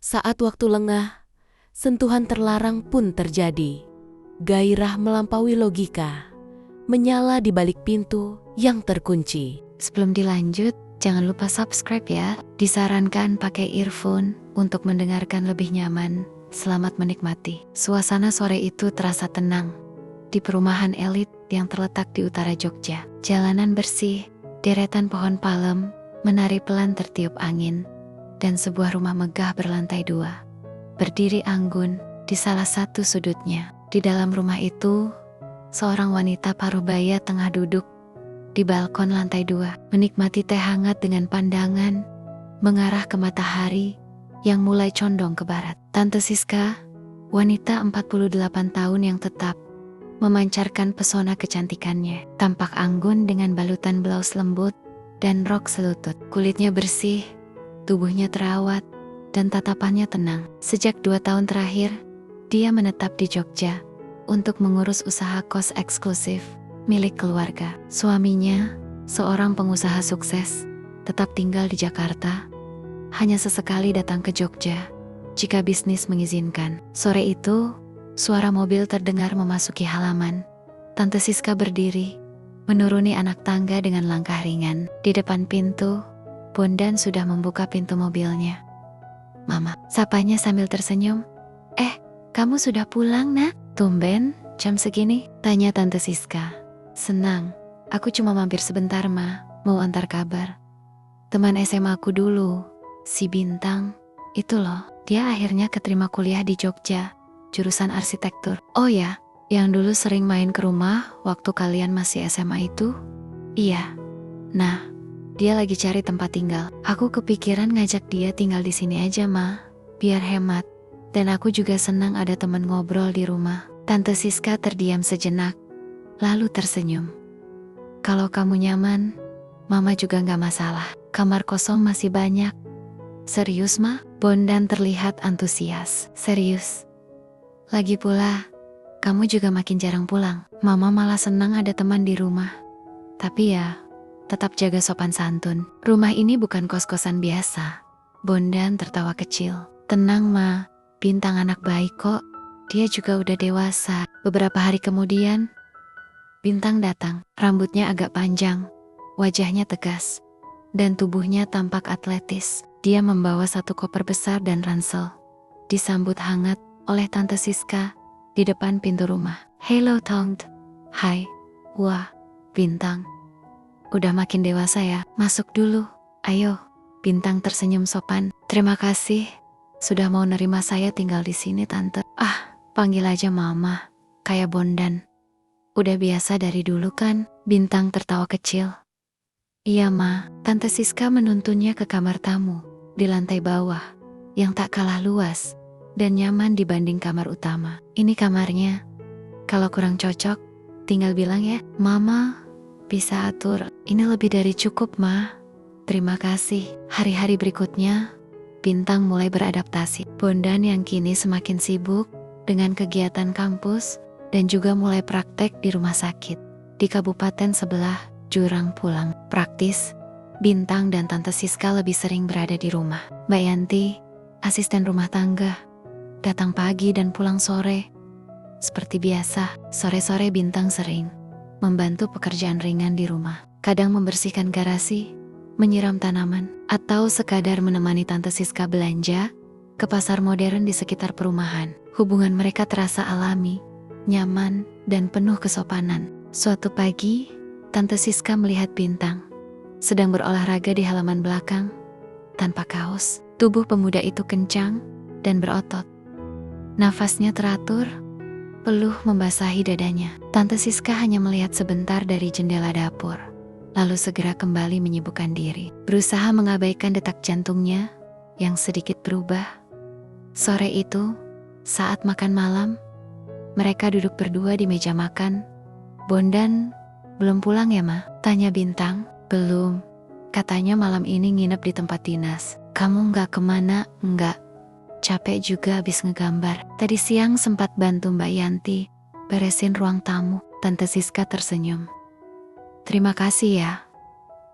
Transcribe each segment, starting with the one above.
Saat waktu lengah, sentuhan terlarang pun terjadi. Gairah melampaui logika, menyala di balik pintu yang terkunci. Sebelum dilanjut, jangan lupa subscribe ya. Disarankan pakai earphone untuk mendengarkan lebih nyaman. Selamat menikmati. Suasana sore itu terasa tenang di perumahan elit yang terletak di utara Jogja. Jalanan bersih, deretan pohon palem menari pelan tertiup angin, dan sebuah rumah megah berlantai 2 berdiri anggun di salah satu sudutnya. Di dalam rumah itu, seorang wanita paruh baya tengah duduk di balkon lantai 2, menikmati teh hangat dengan pandangan mengarah ke matahari yang mulai condong ke barat. Tante Siska, wanita 48 tahun yang tetap memancarkan pesona kecantikannya, tampak anggun dengan balutan blaus lembut dan rok selutut. Kulitnya bersih, tubuhnya terawat, dan tatapannya tenang. Sejak 2 tahun terakhir, dia menetap di Jogja untuk mengurus usaha kos eksklusif milik keluarga. Suaminya, seorang pengusaha sukses, tetap tinggal di Jakarta, hanya sesekali datang ke Jogja jika bisnis mengizinkan. Sore itu, suara mobil terdengar memasuki halaman. Tante Siska berdiri, menuruni anak tangga dengan langkah ringan. Di depan pintu, Bondan sudah membuka pintu mobilnya. "Mama," sapanya sambil tersenyum. Kamu sudah pulang, Nak?" "Tumben, jam segini?" tanya Tante Siska. "Senang, aku cuma mampir sebentar, Ma, mau antar kabar. Teman SMA aku dulu, si Bintang, itu loh, dia akhirnya keterima kuliah di Jogja, jurusan arsitektur." "Oh ya, yang dulu sering main ke rumah waktu kalian masih SMA itu?" "Iya. Nah, dia lagi cari tempat tinggal. Aku kepikiran ngajak dia tinggal di sini aja, Ma, biar hemat. Dan aku juga senang ada teman ngobrol di rumah." Tante Siska terdiam sejenak, lalu tersenyum. "Kalau kamu nyaman, Mama juga gak masalah. Kamar kosong masih banyak." "Serius, Ma?" Bondan terlihat antusias. "Serius. Lagi pula, kamu juga makin jarang pulang. Mama malah senang ada teman di rumah. Tapi ya, tetap jaga sopan santun. Rumah ini bukan kos-kosan biasa." Bondan tertawa kecil. "Tenang, Ma. Bintang anak baik kok. Dia juga udah dewasa." Beberapa hari kemudian, Bintang datang. Rambutnya agak panjang, wajahnya tegas, dan tubuhnya tampak atletis. Dia membawa satu koper besar dan ransel. Disambut hangat oleh Tante Siska di depan pintu rumah. "Hello, Tante." "Hai." "Wah, Bintang. Udah makin dewasa ya. Masuk dulu. Ayo." Bintang tersenyum sopan. "Terima kasih sudah mau nerima saya tinggal di sini, Tante." Panggil aja Mama, kayak Bondan. Udah biasa dari dulu kan?" Bintang tertawa kecil. "Iya, Ma." Tante Siska menuntunnya ke kamar tamu di lantai bawah yang tak kalah luas dan nyaman dibanding kamar utama. "Ini kamarnya. Kalau kurang cocok, tinggal bilang ya." "Mama bisa atur. Ini lebih dari cukup, Ma." "Terima kasih." Hari-hari berikutnya, Bintang mulai beradaptasi. Bondan yang kini semakin sibuk dengan kegiatan kampus dan juga mulai praktek di rumah sakit di kabupaten sebelah jurang pulang. Praktis, Bintang dan Tante Siska lebih sering berada di rumah. Mbak Yanti, asisten rumah tangga, datang pagi dan pulang sore. Seperti biasa, sore-sore Bintang sering membantu pekerjaan ringan di rumah. Kadang membersihkan garasi, menyiram tanaman, atau sekadar menemani Tante Siska belanja ke pasar modern di sekitar perumahan. Hubungan mereka terasa alami, nyaman, dan penuh kesopanan. Suatu pagi, Tante Siska melihat Bintang sedang berolahraga di halaman belakang tanpa kaos. Tubuh pemuda itu kencang dan berotot. Nafasnya teratur, peluh membasahi dadanya. Tante Siska hanya melihat sebentar dari jendela dapur, lalu segera kembali menyibukkan diri, berusaha mengabaikan detak jantungnya yang sedikit berubah. Sore itu, saat makan malam, mereka duduk berdua di meja makan. "Bondan belum pulang ya, Ma?" tanya Bintang. "Belum. Katanya malam ini nginep di tempat dinas." "Kamu nggak kemana?" "Nggak. Capek juga habis ngegambar. Tadi siang sempat bantu Mbak Yanti beresin ruang tamu." Tante Siska tersenyum. "Terima kasih ya.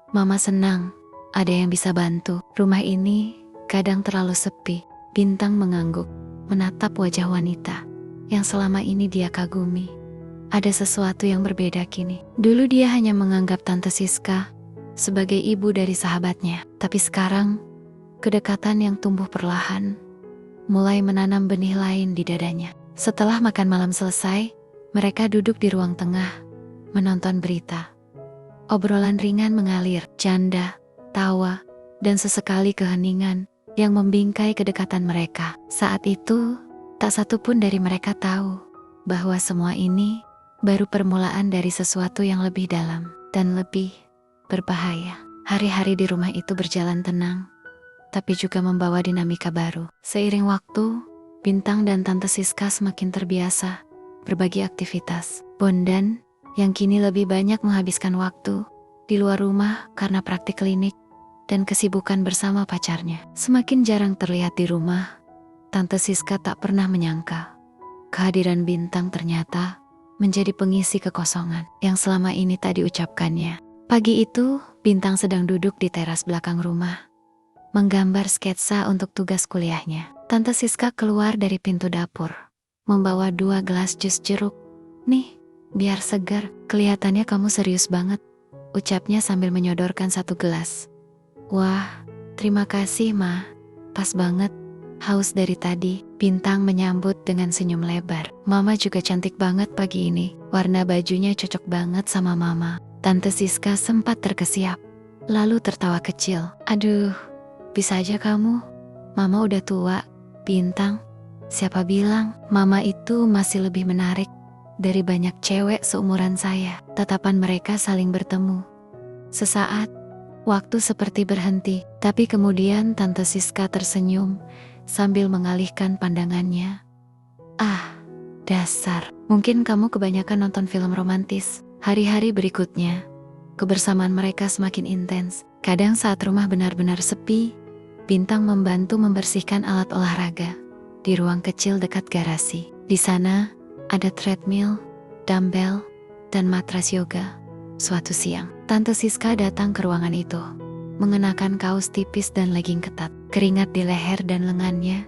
Mama senang ada yang bisa bantu. Rumah ini kadang terlalu sepi." Bintang mengangguk, menatap wajah wanita yang selama ini dia kagumi. Ada sesuatu yang berbeda kini. Dulu dia hanya menganggap Tante Siska sebagai ibu dari sahabatnya. Tapi sekarang, kedekatan yang tumbuh perlahan mulai menanam benih lain di dadanya. Setelah makan malam selesai, mereka duduk di ruang tengah, menonton berita. Obrolan ringan mengalir, canda, tawa, dan sesekali keheningan yang membingkai kedekatan mereka. Saat itu, tak satu pun dari mereka tahu bahwa semua ini baru permulaan dari sesuatu yang lebih dalam dan lebih berbahaya. Hari-hari di rumah itu berjalan tenang, tapi juga membawa dinamika baru. Seiring waktu, Bintang dan Tante Siska semakin terbiasa berbagi aktivitas. Bondan yang kini lebih banyak menghabiskan waktu di luar rumah karena praktik klinik dan kesibukan bersama pacarnya. Semakin jarang terlihat di rumah, Tante Siska tak pernah menyangka kehadiran Bintang ternyata menjadi pengisi kekosongan yang selama ini tak diucapkannya. Pagi itu, Bintang sedang duduk di teras belakang rumah, menggambar sketsa untuk tugas kuliahnya. Tante Siska keluar dari pintu dapur, membawa 2 gelas jus jeruk. "Nih, biar segar, kelihatannya kamu serius banget," ucapnya sambil menyodorkan 1 gelas. "Wah, terima kasih, Ma. Pas banget, haus dari tadi," Bintang menyambut dengan senyum lebar. "Mama juga cantik banget pagi ini. Warna bajunya cocok banget sama Mama." Tante Siska sempat terkesiap, lalu tertawa kecil. "Aduh, bisa aja kamu. Mama udah tua." "Bintang, siapa bilang Mama itu masih lebih menarik dari banyak cewek seumuran saya?" Tatapan mereka saling bertemu. Sesaat, waktu seperti berhenti, tapi kemudian Tante Siska tersenyum sambil mengalihkan pandangannya. "Ah, dasar. Mungkin kamu kebanyakan nonton film romantis." Hari-hari berikutnya, kebersamaan mereka semakin intens. Kadang saat rumah benar-benar sepi, Bintang membantu membersihkan alat olahraga di ruang kecil dekat garasi. Di sana, ada treadmill, dumbbell, dan matras yoga. Suatu siang, Tante Siska datang ke ruangan itu, mengenakan kaos tipis dan legging ketat. Keringat di leher dan lengannya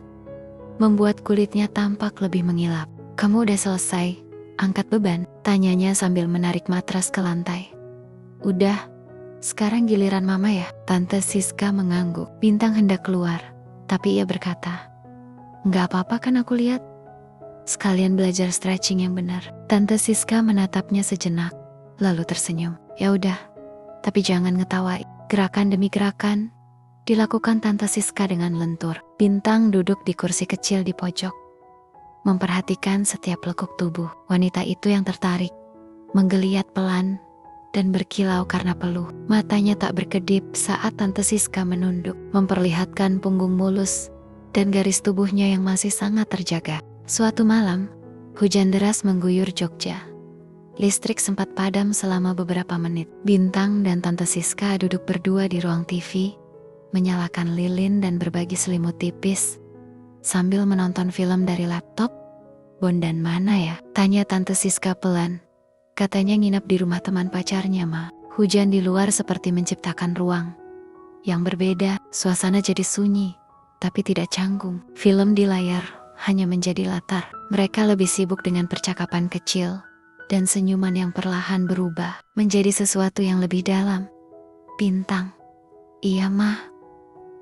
membuat kulitnya tampak lebih mengilap. "Kamu udah selesai angkat beban?" tanyanya sambil menarik matras ke lantai. "Udah, sekarang giliran Mama ya." Tante Siska mengangguk. Bintang hendak keluar, tapi ia berkata, "Nggak apa-apa kan aku lihat? Sekalian belajar stretching yang benar." Tante Siska menatapnya sejenak, lalu tersenyum. "Ya udah, tapi jangan ngetawain." Gerakan demi gerakan dilakukan Tante Siska dengan lentur. Bintang duduk di kursi kecil di pojok, memperhatikan setiap lekuk tubuh. Wanita itu yang tertarik, menggeliat pelan, dan berkilau karena peluh. Matanya tak berkedip saat Tante Siska menunduk, memperlihatkan punggung mulus dan garis tubuhnya yang masih sangat terjaga. Suatu malam, hujan deras mengguyur Jogja. Listrik sempat padam selama beberapa menit. Bintang dan Tante Siska duduk berdua di ruang TV, menyalakan lilin dan berbagi selimut tipis, sambil menonton film dari laptop. "Bondan mana ya?" tanya Tante Siska pelan. "Katanya nginep di rumah teman pacarnya, Ma." Hujan di luar seperti menciptakan ruang yang berbeda. Suasana jadi sunyi, tapi tidak canggung. Film di layar hanya menjadi latar. Mereka lebih sibuk dengan percakapan kecil dan senyuman yang perlahan berubah menjadi sesuatu yang lebih dalam. "Bintang, iya Ma,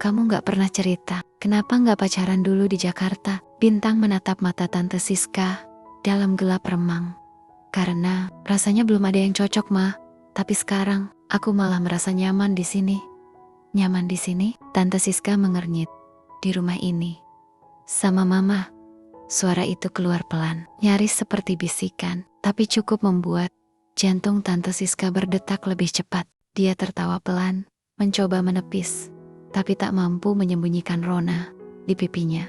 kamu gak pernah cerita, kenapa gak pacaran dulu di Jakarta?" Bintang menatap mata Tante Siska dalam gelap remang. "Karena rasanya belum ada yang cocok, Ma. Tapi sekarang aku malah merasa nyaman di sini." "Nyaman di sini?" Tante Siska mengernyit. "Di rumah ini sama Mama." Suara itu keluar pelan, nyaris seperti bisikan, tapi cukup membuat jantung Tante Siska berdetak lebih cepat. Dia tertawa pelan, mencoba menepis, tapi tak mampu menyembunyikan rona di pipinya.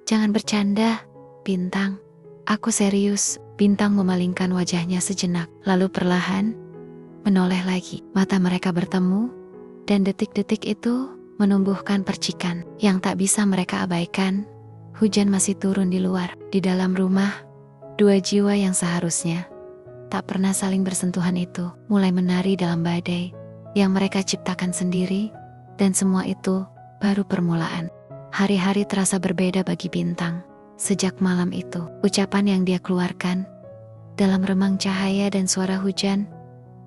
"Jangan bercanda, Bintang. Aku serius." Bintang memalingkan wajahnya sejenak, lalu perlahan menoleh lagi. Mata mereka bertemu, dan detik-detik itu menumbuhkan percikan yang tak bisa mereka abaikan. Hujan masih turun di luar. Di dalam rumah, 2 jiwa yang seharusnya tak pernah saling bersentuhan itu mulai menari dalam badai yang mereka ciptakan sendiri, dan semua itu baru permulaan. Hari-hari terasa berbeda bagi Bintang. Sejak malam itu, ucapan yang dia keluarkan dalam remang cahaya dan suara hujan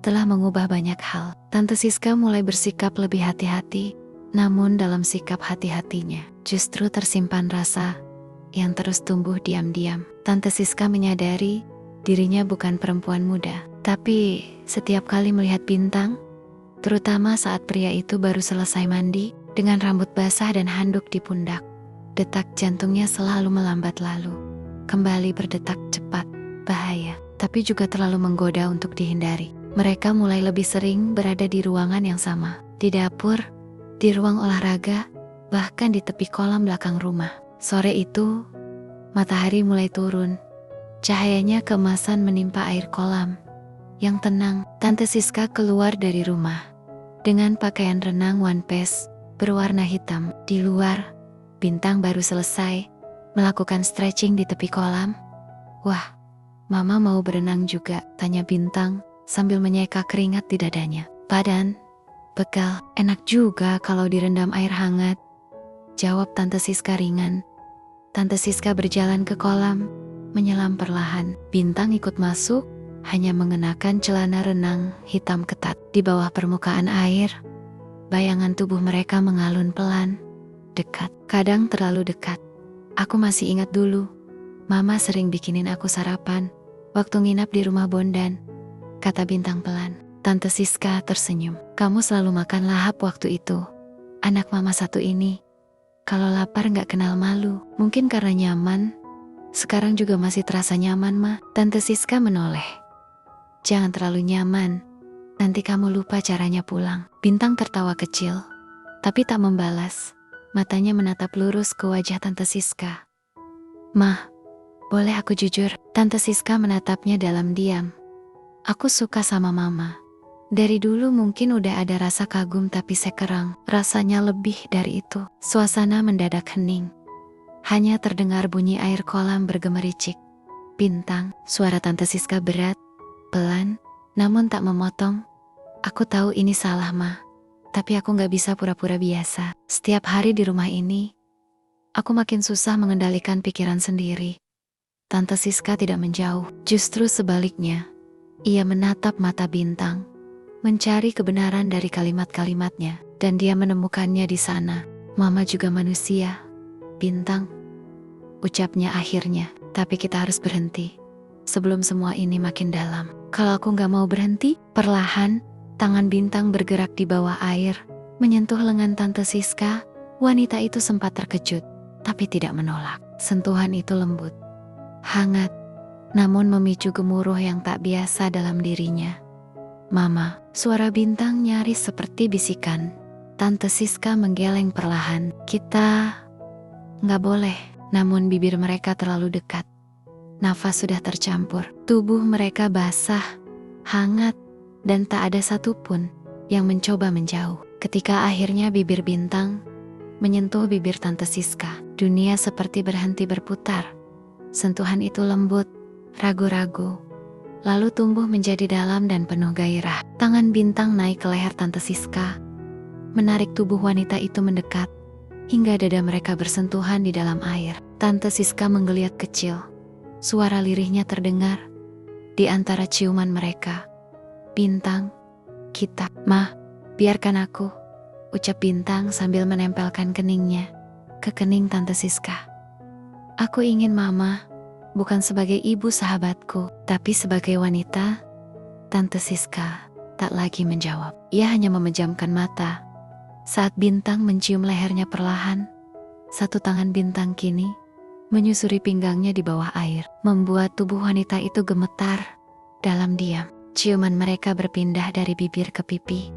telah mengubah banyak hal. Tante Siska mulai bersikap lebih hati-hati, namun dalam sikap hati-hatinya justru tersimpan rasa yang terus tumbuh diam-diam. Tante Siska menyadari dirinya bukan perempuan muda, tapi setiap kali melihat Bintang, terutama saat pria itu baru selesai mandi, dengan rambut basah dan handuk di pundak, detak jantungnya selalu melambat lalu kembali berdetak cepat. Bahaya, tapi juga terlalu menggoda untuk dihindari. Mereka mulai lebih sering berada di ruangan yang sama, di dapur, di ruang olahraga, bahkan di tepi kolam belakang rumah. Sore itu, matahari mulai turun. Cahayanya keemasan menimpa air kolam yang tenang. Tante Siska keluar dari rumah dengan pakaian renang one piece berwarna hitam. Di luar, Bintang baru selesai melakukan stretching di tepi kolam. "Wah, Mama mau berenang juga?" tanya Bintang sambil menyeka keringat di dadanya. "Badan pegal, enak juga kalau direndam air hangat," jawab Tante Siska ringan. Tante Siska berjalan ke kolam, menyelam perlahan. Bintang ikut masuk, hanya mengenakan celana renang hitam ketat. Di bawah permukaan air, bayangan tubuh mereka mengalun pelan, dekat, kadang terlalu dekat. "Aku masih ingat dulu, Mama sering bikinin aku sarapan waktu nginap di rumah Bondan," kata Bintang pelan. Tante Siska tersenyum. "Kamu selalu makan lahap waktu itu. Anak Mama satu ini, kalau lapar gak kenal malu. Mungkin karena nyaman, sekarang juga masih terasa nyaman, Ma." Tante Siska menoleh. "Jangan terlalu nyaman, nanti kamu lupa caranya pulang." Bintang tertawa kecil, tapi tak membalas. Matanya menatap lurus ke wajah Tante Siska. "Mah, boleh aku jujur?" Tante Siska menatapnya dalam diam. "Aku suka sama Mama. Dari dulu mungkin udah ada rasa kagum tapi sekarang rasanya lebih dari itu." Suasana mendadak hening. Hanya terdengar bunyi air kolam bergemericik. "Bintang," suara Tante Siska berat, pelan, namun tak memotong. "Aku tahu ini salah, Ma. Tapi aku gak bisa pura-pura biasa. Setiap hari di rumah ini, aku makin susah mengendalikan pikiran sendiri." Tante Siska tidak menjauh, justru sebaliknya. Ia menatap mata Bintang, mencari kebenaran dari kalimat-kalimatnya, dan dia menemukannya di sana. "Mama juga manusia, Bintang," ucapnya akhirnya. "Tapi kita harus berhenti sebelum semua ini makin dalam." "Kalau aku gak mau berhenti?" Perlahan, tangan Bintang bergerak di bawah air, menyentuh lengan Tante Siska. Wanita itu sempat terkejut, tapi tidak menolak. Sentuhan itu lembut, hangat, namun memicu gemuruh yang tak biasa dalam dirinya. "Mama," suara Bintang nyaris seperti bisikan. Tante Siska menggeleng perlahan. "Kita gak boleh." Namun bibir mereka terlalu dekat. Nafas sudah tercampur. Tubuh mereka basah, hangat, dan tak ada satupun yang mencoba menjauh. Ketika akhirnya bibir Bintang menyentuh bibir Tante Siska, dunia seperti berhenti berputar. Sentuhan itu lembut, ragu-ragu, lalu tumbuh menjadi dalam dan penuh gairah. Tangan Bintang naik ke leher Tante Siska, menarik tubuh wanita itu mendekat, hingga dada mereka bersentuhan di dalam air. Tante Siska menggeliat kecil. Suara lirihnya terdengar di antara ciuman mereka. "Bintang, kita." "Mah, biarkan aku," ucap Bintang sambil menempelkan keningnya ke kening Tante Siska. "Aku ingin Mama, bukan sebagai ibu sahabatku, tapi sebagai wanita." Tante Siska tak lagi menjawab. Ia hanya memejamkan mata saat Bintang mencium lehernya perlahan. Satu tangan Bintang kini menyusuri pinggangnya di bawah air, membuat tubuh wanita itu gemetar dalam diam. Ciuman mereka berpindah dari bibir ke pipi,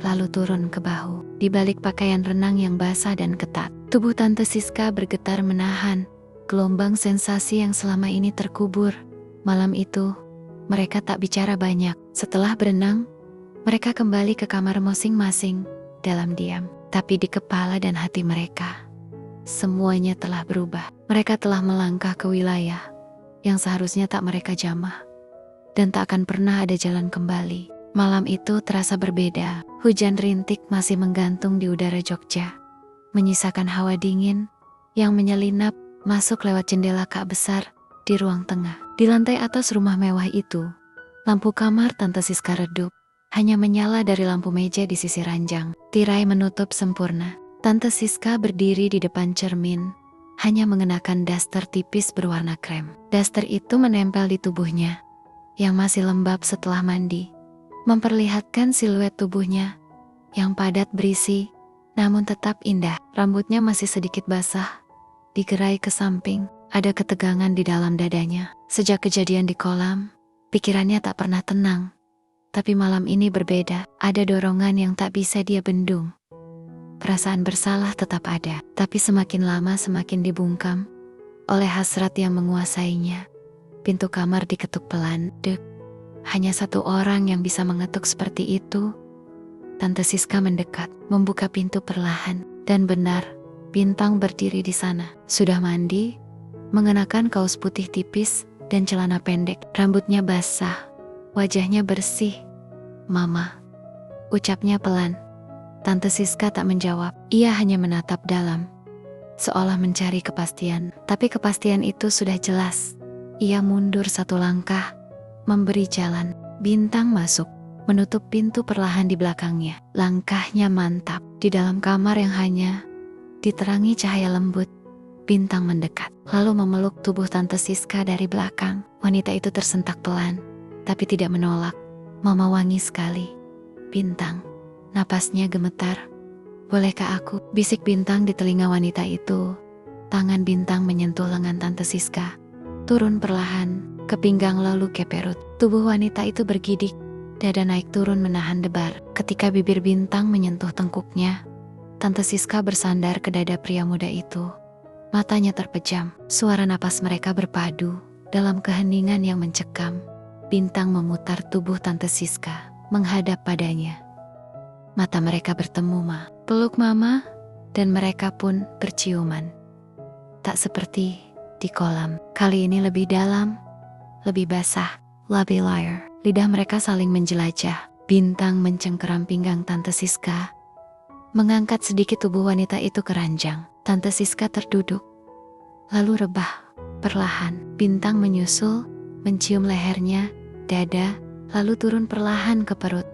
lalu turun ke bahu. Di balik pakaian renang yang basah dan ketat, tubuh Tante Siska bergetar menahan gelombang sensasi yang selama ini terkubur. Malam itu, mereka tak bicara banyak. Setelah berenang, mereka kembali ke kamar masing-masing dalam diam. Tapi di kepala dan hati mereka, semuanya telah berubah. Mereka telah melangkah ke wilayah yang seharusnya tak mereka jamah, dan tak akan pernah ada jalan kembali. Malam itu terasa berbeda. Hujan rintik masih menggantung di udara Jogja. menyisakan hawa dingin yang menyelinap masuk lewat jendela kak besar di ruang tengah. Di lantai atas rumah mewah itu, lampu kamar Tante Siska redup, hanya menyala dari lampu meja di sisi ranjang. Tirai menutup sempurna. Tante Siska berdiri di depan cermin, hanya mengenakan daster tipis berwarna krem. Daster itu menempel di tubuhnya, yang masih lembab setelah mandi, memperlihatkan siluet tubuhnya yang padat berisi, namun tetap indah. Rambutnya masih sedikit basah, digerai ke samping. Ada ketegangan di dalam dadanya. Sejak kejadian di kolam, pikirannya tak pernah tenang. Tapi malam ini berbeda, ada dorongan yang tak bisa dia bendung. Perasaan bersalah tetap ada, tapi semakin lama semakin dibungkam oleh hasrat yang menguasainya. Pintu kamar diketuk pelan, dek. Hanya satu orang yang bisa mengetuk seperti itu. Tante Siska mendekat, membuka pintu perlahan, dan benar, Bintang berdiri di sana. Sudah mandi, mengenakan kaos putih tipis dan celana pendek. Rambutnya basah, wajahnya bersih. "Mama," ucapnya pelan. Tante Siska tak menjawab, ia hanya menatap dalam, seolah mencari kepastian. Tapi kepastian itu sudah jelas. Ia mundur satu langkah, memberi jalan. Bintang masuk, menutup pintu perlahan di belakangnya. Langkahnya mantap. Di dalam kamar yang hanya diterangi cahaya lembut, Bintang mendekat, lalu memeluk tubuh Tante Siska dari belakang. Wanita itu tersentak pelan, tapi tidak menolak. "Mama wangi sekali, Bintang." Napasnya gemetar. "Bolehkah aku?" bisik Bintang di telinga wanita itu. Tangan Bintang menyentuh lengan Tante Siska, turun perlahan ke pinggang lalu ke perut. Tubuh wanita itu bergidik, dada naik turun menahan debar. Ketika bibir Bintang menyentuh tengkuknya, Tante Siska bersandar ke dada pria muda itu. Matanya terpejam, suara napas mereka berpadu dalam keheningan yang mencekam. Bintang memutar tubuh Tante Siska, menghadap padanya. Mata mereka bertemu, peluk Mama, dan mereka pun berciuman. Tak seperti di kolam, kali ini lebih dalam, lebih basah, lebih liar. Lidah mereka saling menjelajah. Bintang mencengkeram pinggang Tante Siska, mengangkat sedikit tubuh wanita itu ke ranjang. Tante Siska terduduk, lalu rebah. Perlahan, Bintang menyusul, mencium lehernya, dada, lalu turun perlahan ke perut.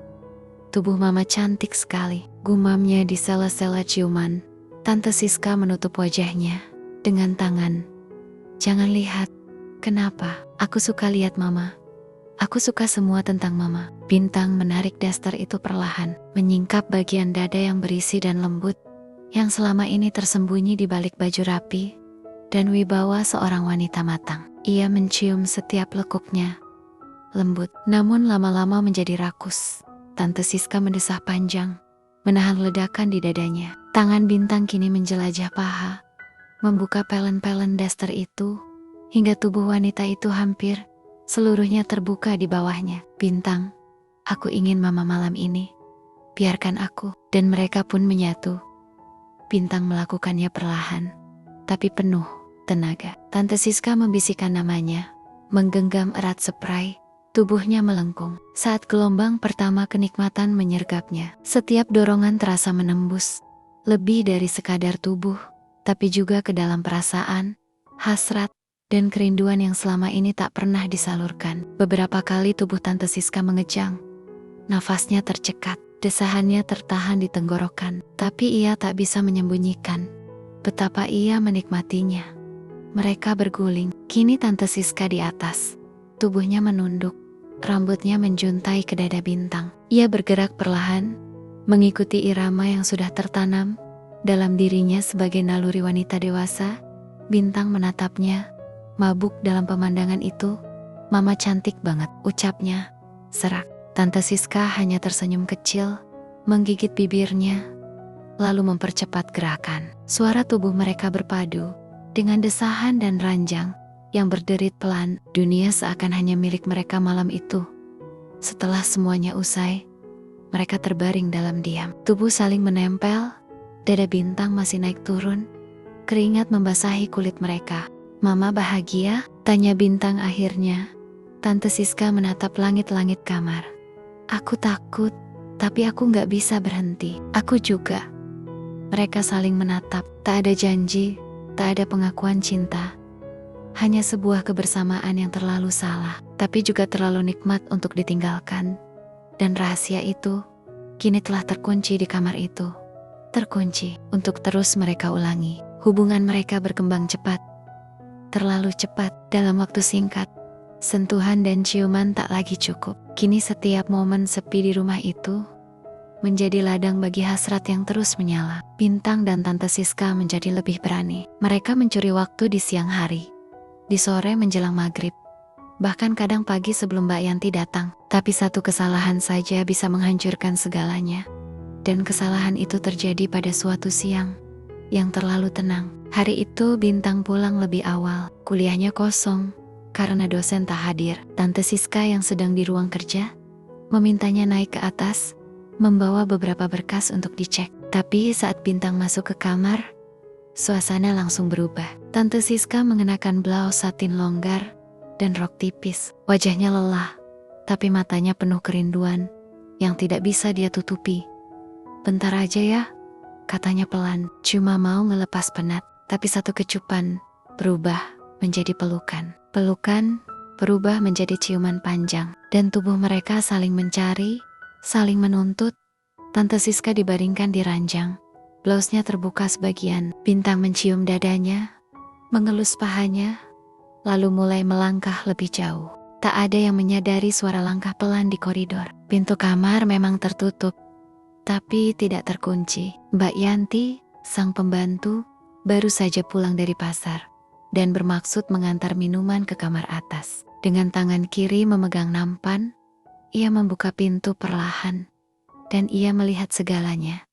"Tubuh Mama cantik sekali," gumamnya di sela-sela ciuman. Tante Siska menutup wajahnya dengan tangan. "Jangan lihat." "Kenapa?" "Aku suka lihat Mama. Aku suka semua tentang Mama." Bintang menarik daster itu perlahan, menyingkap bagian dada yang berisi dan lembut, yang selama ini tersembunyi di balik baju rapi dan wibawa seorang wanita matang. Ia mencium setiap lekuknya, lembut, namun lama-lama menjadi rakus. Tante Siska mendesah panjang, menahan ledakan di dadanya. Tangan Bintang kini menjelajah paha, membuka pelen-pelen daster itu, hingga tubuh wanita itu hampir seluruhnya terbuka di bawahnya. "Bintang, aku ingin Mama malam ini. Biarkan aku." Dan mereka pun menyatu. Bintang melakukannya perlahan, tapi penuh tenaga. Tante Siska membisikkan namanya, menggenggam erat spray. Tubuhnya melengkung saat gelombang pertama kenikmatan menyergapnya. Setiap dorongan terasa menembus, lebih dari sekadar tubuh, tapi juga ke dalam perasaan, hasrat, dan kerinduan yang selama ini tak pernah disalurkan. Beberapa kali tubuh Tante Siska mengejang, nafasnya tercekat, desahannya tertahan di tenggorokan, tapi ia tak bisa menyembunyikan betapa ia menikmatinya. Mereka berguling, kini Tante Siska di atas, tubuhnya menunduk, rambutnya menjuntai ke dada Bintang. Ia bergerak perlahan, mengikuti irama yang sudah tertanam dalam dirinya sebagai naluri wanita dewasa. Bintang menatapnya, mabuk dalam pemandangan itu. "Mama cantik banget," ucapnya, serak. Tante Siska hanya tersenyum kecil, menggigit bibirnya, lalu mempercepat gerakan. Suara tubuh mereka berpadu dengan desahan dan ranjang yang berderit pelan. Dunia seakan hanya milik mereka malam itu. Setelah semuanya usai, mereka terbaring dalam diam. Tubuh saling menempel, dada Bintang masih naik turun, keringat membasahi kulit mereka. "Mama bahagia?" tanya Bintang akhirnya. Tante Siska menatap langit-langit kamar. "Aku takut, tapi aku gak bisa berhenti." "Aku juga." Mereka saling menatap, tak ada janji, tak ada pengakuan cinta. Hanya sebuah kebersamaan yang terlalu salah, tapi juga terlalu nikmat untuk ditinggalkan. Dan rahasia itu kini telah terkunci di kamar itu. Terkunci untuk terus mereka ulangi. Hubungan mereka berkembang cepat. Terlalu cepat dalam waktu singkat. Sentuhan dan ciuman tak lagi cukup. Kini setiap momen sepi di rumah itu menjadi ladang bagi hasrat yang terus menyala. Bintang dan Tante Siska menjadi lebih berani. Mereka mencuri waktu di siang hari, di sore menjelang maghrib, bahkan kadang pagi sebelum Mbak Yanti datang. Tapi satu kesalahan saja bisa menghancurkan segalanya. Dan kesalahan itu terjadi pada suatu siang yang terlalu tenang. Hari itu Bintang pulang lebih awal. Kuliahnya kosong karena dosen tak hadir. Tante Siska yang sedang di ruang kerja memintanya naik ke atas, membawa beberapa berkas untuk dicek. Tapi saat Bintang masuk ke kamar, suasana langsung berubah. Tante Siska mengenakan blaus satin longgar dan rok tipis. Wajahnya lelah, tapi matanya penuh kerinduan yang tidak bisa dia tutupi. "Bentar aja ya," katanya pelan. Cuma mau ngelepas penat, tapi satu kecupan berubah menjadi pelukan. Pelukan berubah menjadi ciuman panjang, dan tubuh mereka saling mencari, saling menuntut. Tante Siska dibaringkan di ranjang. Blausnya terbuka sebagian. Bintang mencium dadanya, mengelus pahanya, lalu mulai melangkah lebih jauh. Tak ada yang menyadari suara langkah pelan di koridor. Pintu kamar memang tertutup, tapi tidak terkunci. Mbak Yanti, sang pembantu, baru saja pulang dari pasar dan bermaksud mengantar minuman ke kamar atas. Dengan tangan kiri memegang nampan, ia membuka pintu perlahan, dan ia melihat segalanya.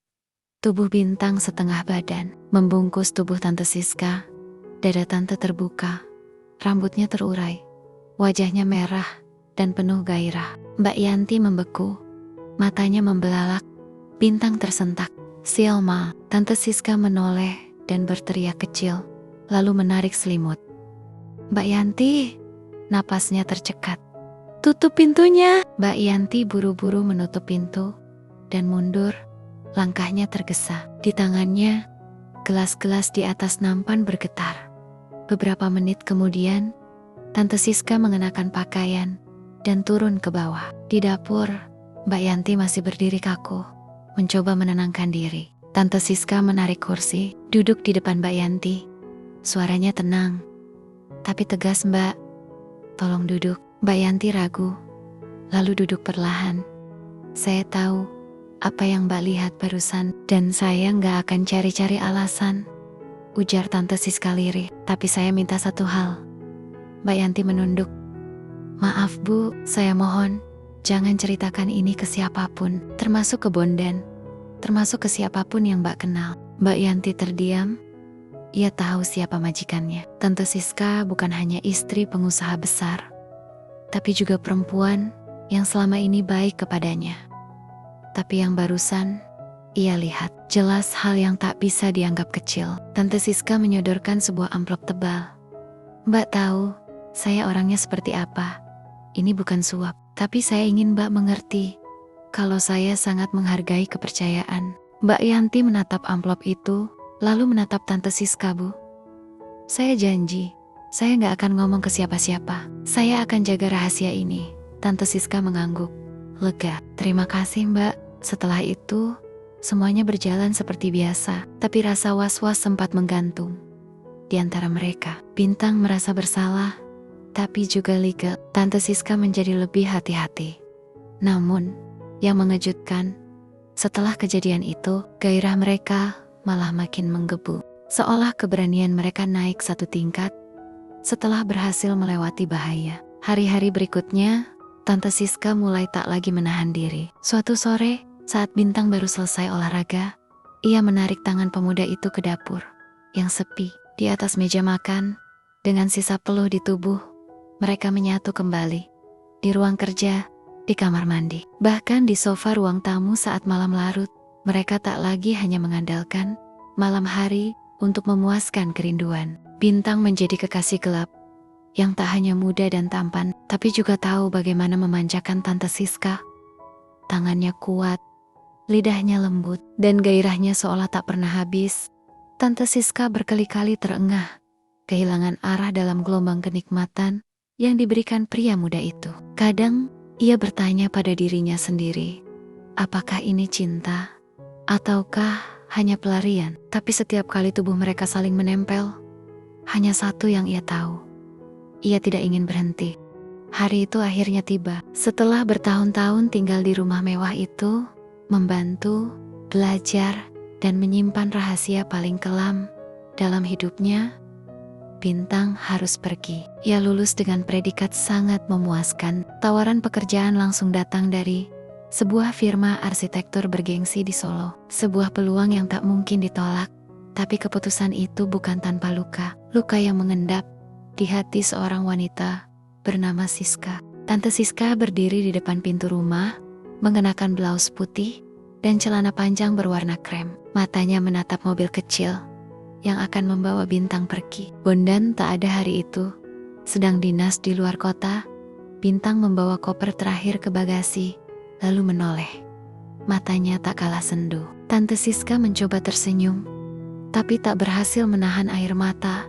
Tubuh Bintang setengah badan membungkus tubuh Tante Siska. Dada Tante terbuka, rambutnya terurai, wajahnya merah dan penuh gairah. Mbak Yanti membeku, matanya membelalak. Bintang tersentak. "Sialma!" Tante Siska menoleh dan berteriak kecil, lalu menarik selimut. "Mbak Yanti!" Napasnya tercekat. "Tutup pintunya!" Mbak Yanti buru-buru menutup pintu dan mundur. Langkahnya tergesa. Di tangannya, gelas-gelas di atas nampan bergetar. Beberapa menit kemudian, Tante Siska mengenakan pakaian dan turun ke bawah. Di dapur, Mbak Yanti masih berdiri kaku, mencoba menenangkan diri. Tante Siska menarik kursi, duduk di depan Mbak Yanti. Suaranya tenang, tapi tegas. "Mbak, tolong duduk." Mbak Yanti ragu, lalu duduk perlahan. "Saya tahu apa yang Mbak lihat barusan, dan saya nggak akan cari-cari alasan," ujar Tante Siska lirih. "Tapi saya minta satu hal." Mbak Yanti menunduk. "Maaf Bu, saya mohon jangan ceritakan ini ke siapapun, termasuk ke Bondan, termasuk ke siapapun yang Mbak kenal." Mbak Yanti terdiam. Ia tahu siapa majikannya. Tante Siska bukan hanya istri pengusaha besar, tapi juga perempuan yang selama ini baik kepadanya. Tapi yang barusan ia lihat jelas hal yang tak bisa dianggap kecil. Tante Siska menyodorkan sebuah amplop tebal. "Mbak tahu saya orangnya seperti apa. Ini bukan suap, tapi saya ingin Mbak mengerti kalau saya sangat menghargai kepercayaan." Mbak Yanti menatap amplop itu, lalu menatap Tante Siska. "Bu, saya janji, saya nggak akan ngomong ke siapa-siapa. Saya akan jaga rahasia ini." Tante Siska mengangguk, lega. "Terima kasih Mbak." Setelah itu, semuanya berjalan seperti biasa, tapi rasa was-was sempat menggantung di antara mereka. Bintang merasa bersalah, tapi juga lega. Tante Siska menjadi lebih hati-hati. Namun, yang mengejutkan, setelah kejadian itu, gairah mereka malah makin menggebu. Seolah keberanian mereka naik satu tingkat setelah berhasil melewati bahaya. Hari-hari berikutnya, Tante Siska mulai tak lagi menahan diri. Suatu sore, saat Bintang baru selesai olahraga, ia menarik tangan pemuda itu ke dapur yang sepi. Di atas meja makan, dengan sisa peluh di tubuh, mereka menyatu kembali. Di ruang kerja, di kamar mandi, bahkan di sofa ruang tamu saat malam larut, mereka tak lagi hanya mengandalkan malam hari untuk memuaskan kerinduan. Bintang menjadi kekasih gelap yang tak hanya muda dan tampan, tapi juga tahu bagaimana memanjakan Tante Siska. Tangannya kuat, lidahnya lembut, dan gairahnya seolah tak pernah habis. Tante Siska berkali-kali terengah, kehilangan arah dalam gelombang kenikmatan yang diberikan pria muda itu. Kadang, ia bertanya pada dirinya sendiri, apakah ini cinta? Ataukah hanya pelarian? Tapi setiap kali tubuh mereka saling menempel, hanya satu yang ia tahu. Ia tidak ingin berhenti. Hari itu akhirnya tiba. Setelah bertahun-tahun tinggal di rumah mewah itu, membantu, belajar, dan menyimpan rahasia paling kelam dalam hidupnya, Bintang harus pergi. Ia lulus dengan predikat sangat memuaskan. Tawaran pekerjaan langsung datang dari sebuah firma arsitektur bergengsi di Solo. Sebuah peluang yang tak mungkin ditolak. Tapi keputusan itu bukan tanpa luka. Luka yang mengendap di hati seorang wanita bernama Siska. Tante Siska berdiri di depan pintu rumah, mengenakan blaus putih dan celana panjang berwarna krem. Matanya menatap mobil kecil yang akan membawa Bintang pergi. Bondan tak ada hari itu. Sedang dinas di luar kota, Bintang membawa koper terakhir ke bagasi, lalu menoleh. Matanya tak kalah sendu. Tante Siska mencoba tersenyum, tapi tak berhasil menahan air mata,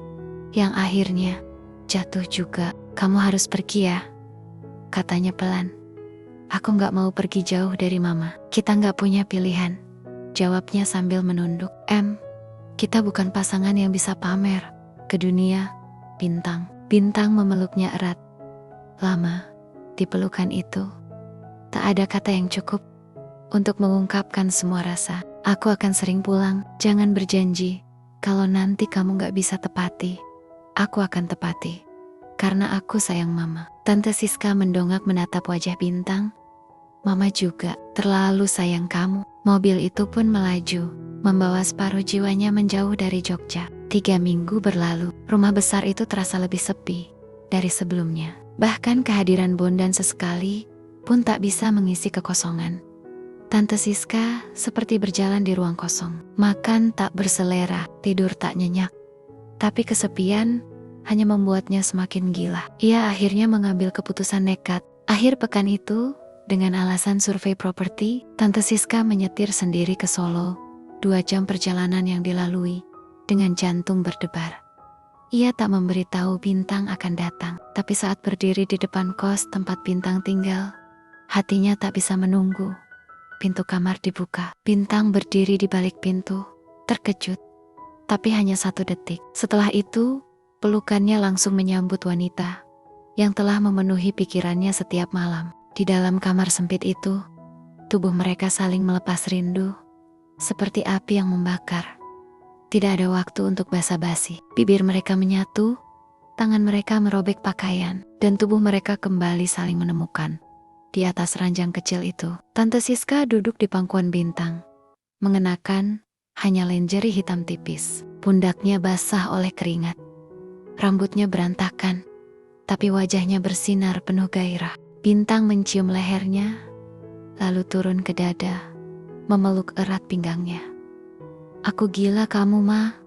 yang akhirnya jatuh juga. Kamu harus pergi ya, katanya pelan. Aku gak mau pergi jauh dari mama. Kita gak punya pilihan, jawabnya sambil menunduk. Kita bukan pasangan yang bisa pamer ke dunia, Bintang. Bintang memeluknya erat. Lama, di pelukan itu, tak ada kata yang cukup untuk mengungkapkan semua rasa. Aku akan sering pulang, jangan berjanji. Kalau nanti kamu gak bisa tepati, aku akan tepati. Karena aku sayang mama. Tante Siska mendongak menatap wajah Bintang. Mama juga terlalu sayang kamu. Mobil itu pun melaju, membawa separuh jiwanya menjauh dari Jogja. 3 minggu berlalu, rumah besar itu terasa lebih sepi dari sebelumnya. Bahkan kehadiran Bondan sesekali pun tak bisa mengisi kekosongan. Tante Siska seperti berjalan di ruang kosong. Makan tak berselera, tidur tak nyenyak. Tapi kesepian hanya membuatnya semakin gila. Ia akhirnya mengambil keputusan nekat. Akhir pekan itu, dengan alasan survei properti, Tante Siska menyetir sendiri ke Solo. 2 jam perjalanan yang dilalui, dengan jantung berdebar. Ia tak memberitahu Bintang akan datang. Tapi saat berdiri di depan kos tempat Bintang tinggal, hatinya tak bisa menunggu. Pintu kamar dibuka. Bintang berdiri di balik pintu, terkejut. Tapi hanya 1 detik. Setelah itu, pelukannya langsung menyambut wanita yang telah memenuhi pikirannya setiap malam. Di dalam kamar sempit itu, tubuh mereka saling melepas rindu, seperti api yang membakar. Tidak ada waktu untuk basa-basi. Bibir mereka menyatu, tangan mereka merobek pakaian, dan tubuh mereka kembali saling menemukan. Di atas ranjang kecil itu, Tante Siska duduk di pangkuan Bintang, mengenakan hanya lingerie hitam tipis. Pundaknya basah oleh keringat. Rambutnya berantakan, tapi wajahnya bersinar penuh gairah. Bintang mencium lehernya, lalu turun ke dada, memeluk erat pinggangnya. Aku gila kamu, Ma.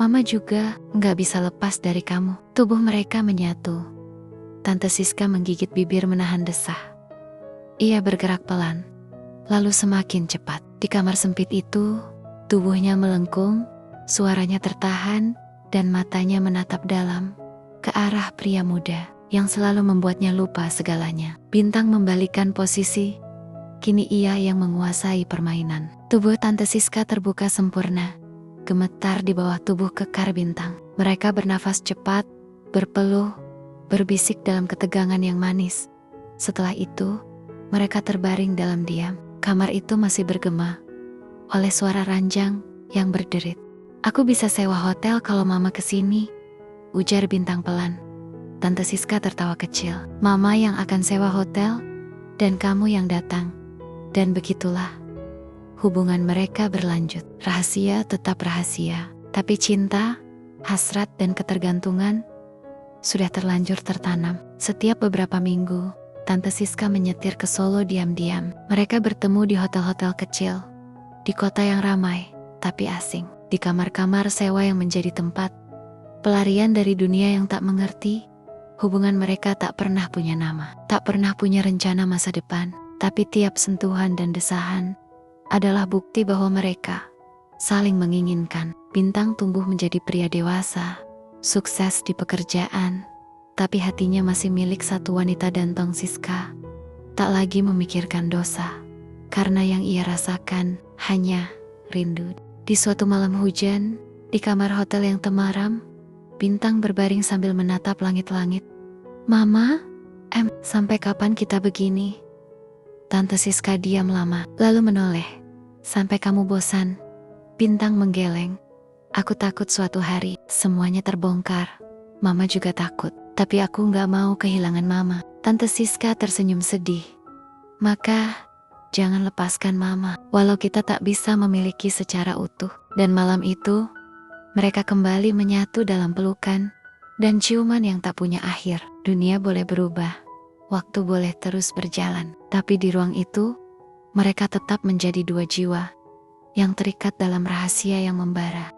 Mama juga gak bisa lepas dari kamu. Tubuh mereka menyatu. Tante Siska menggigit bibir menahan desah. Ia bergerak pelan, lalu semakin cepat. Di kamar sempit itu, tubuhnya melengkung, suaranya tertahan, dan matanya menatap dalam ke arah pria muda yang selalu membuatnya lupa segalanya. Bintang membalikkan posisi. Kini ia yang menguasai permainan. Tubuh Tante Siska terbuka sempurna, gemetar di bawah tubuh kekar Bintang. Mereka bernafas cepat, berpeluh, berbisik dalam ketegangan yang manis. Setelah itu, mereka terbaring dalam diam. Kamar itu masih bergema oleh suara ranjang yang berderit. Aku bisa sewa hotel kalau Mama kesini, ujar Bintang pelan. Tante Siska tertawa kecil. Mama yang akan sewa hotel, dan kamu yang datang. Dan begitulah hubungan mereka berlanjut. Rahasia tetap rahasia, tapi cinta, hasrat, dan ketergantungan sudah terlanjur tertanam. Setiap beberapa minggu, Tante Siska menyetir ke Solo diam-diam. Mereka bertemu di hotel-hotel kecil, di kota yang ramai, tapi asing. Di kamar-kamar sewa yang menjadi tempat pelarian dari dunia yang tak mengerti. Hubungan mereka tak pernah punya nama, tak pernah punya rencana masa depan. Tapi tiap sentuhan dan desahan adalah bukti bahwa mereka saling menginginkan. Bintang tumbuh menjadi pria dewasa, sukses di pekerjaan, tapi hatinya masih milik satu wanita, dan Tong Siska tak lagi memikirkan dosa, karena yang ia rasakan hanya rindu. Di suatu malam hujan, di kamar hotel yang temaram, Bintang berbaring sambil menatap langit-langit. "Mama, sampai kapan kita begini?" Tante Siska diam lama, lalu menoleh. "Sampai kamu bosan." Bintang menggeleng. "Aku takut suatu hari semuanya terbongkar." "Mama juga takut, tapi aku gak mau kehilangan Mama." Tante Siska tersenyum sedih. "Maka jangan lepaskan Mama, walau kita tak bisa memiliki secara utuh." Dan malam itu, mereka kembali menyatu dalam pelukan dan ciuman yang tak punya akhir. Dunia boleh berubah, waktu boleh terus berjalan, tapi di ruang itu, mereka tetap menjadi dua jiwa yang terikat dalam rahasia yang membara.